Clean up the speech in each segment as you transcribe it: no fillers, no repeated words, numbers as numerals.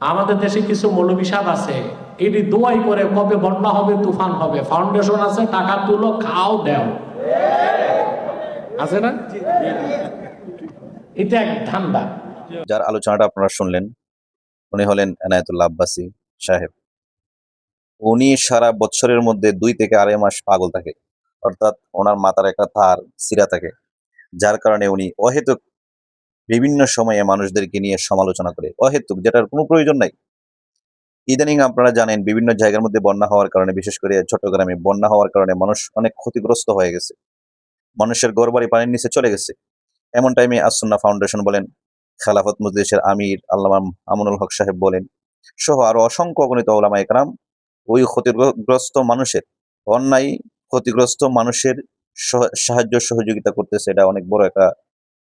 আমাদের দেশে কিছু মৌলবী সাহেব আছে, এটি দোয়াই করে কবে বন্যা হবে, তুফান হবে, ফাউন্ডেশন আছে, টাকা তুলো, খাও, দেও, আছে না? এটা এক ধান্দা। যার আলোচনাটা আপনারা শুনলেন উনি হলেন এনায়েতুল্লাহ আব্বাসী সাহেব। উনি সারা বছরের মধ্যে 2 থেকে 2.5 মাস পাগল থাকে, অর্থাৎ ওনার মাথার একটা তার ছিঁড়া থাকে, যার কারণে উনি অহেতুক বিভিন্ন সময়ে মানুষদেরকে নিয়ে সমালোচনা করে, অহেতুক, যেটার কোনো প্রয়োজন নাই। ইদানিং আপনারা জানেন বিভিন্ন জায়গার মধ্যে বন্যা হওয়ার কারণে, বিশেষ করে চট্টগ্রামে বন্যা হওয়ার কারণে মানুষ অনেক ক্ষতিগ্রস্ত হয়ে গেছে, মানুষের ঘরবাড়ি পানির নিচে চলে গেছে। এমন টাইমে আসুন্নাহ ফাউন্ডেশন বলেন, খেলাফত মজলিসের আমির আল্লামা আমানুল হক সাহেব বলেন, সহ আরো অসংখ্য অগণিত ওলামায়ে কেরাম ওই ক্ষতিগ্রস্ত মানুষের, অন্যায় ক্ষতিগ্রস্ত মানুষের সাহায্য সহযোগিতা করতেছে। এটা অনেক বড় একটা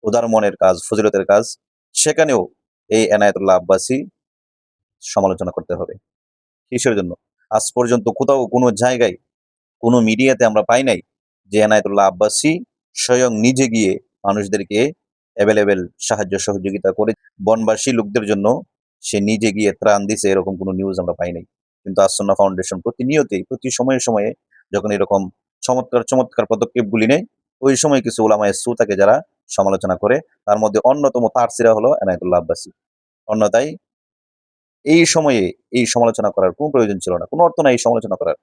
উদার মনের কাজ, ফজিলতের কাজ। সেখানেও এই এনায়েতুল্লাহ আব্বাসী সমালোচনা করতে হবে। কিসের জন্য? আজ পর্যন্ত কোথাও কোনো জায়গায় কোনো মিডিয়াতে আমরা পাই নাই যে এনায়েতুল্লাহ আব্বাসী স্বয়ং নিজে গিয়ে মানুষদেরকে অ্যাভেলেবেল সাহায্য সহযোগিতা করে বনবাসী লোকদের জন্য সে নিজে গিয়ে ত্রাণ দিছে, এরকম কোনো নিউজ আমরা পাই নাই। কিন্তু আসুন্নাহ ফাউন্ডেশন প্রতিনিয়তই প্রতি সময়ে সময়ে যখন এরকম চমৎকার চমৎকার পদক্ষেপগুলি নেয়, ওই সময় কিছু উলামায়ে সু থাকে যারা সমালোচনা করে। তার মধ্যে অন্যতম তারসিরা হলো এনায়েতুল্লাহ আব্বাসী। অন্যথায় এই সময়ে এই সমালোচনা করার কোনো প্রয়োজন ছিল না, কোনো অর্থ নাই এই সমালোচনা করার।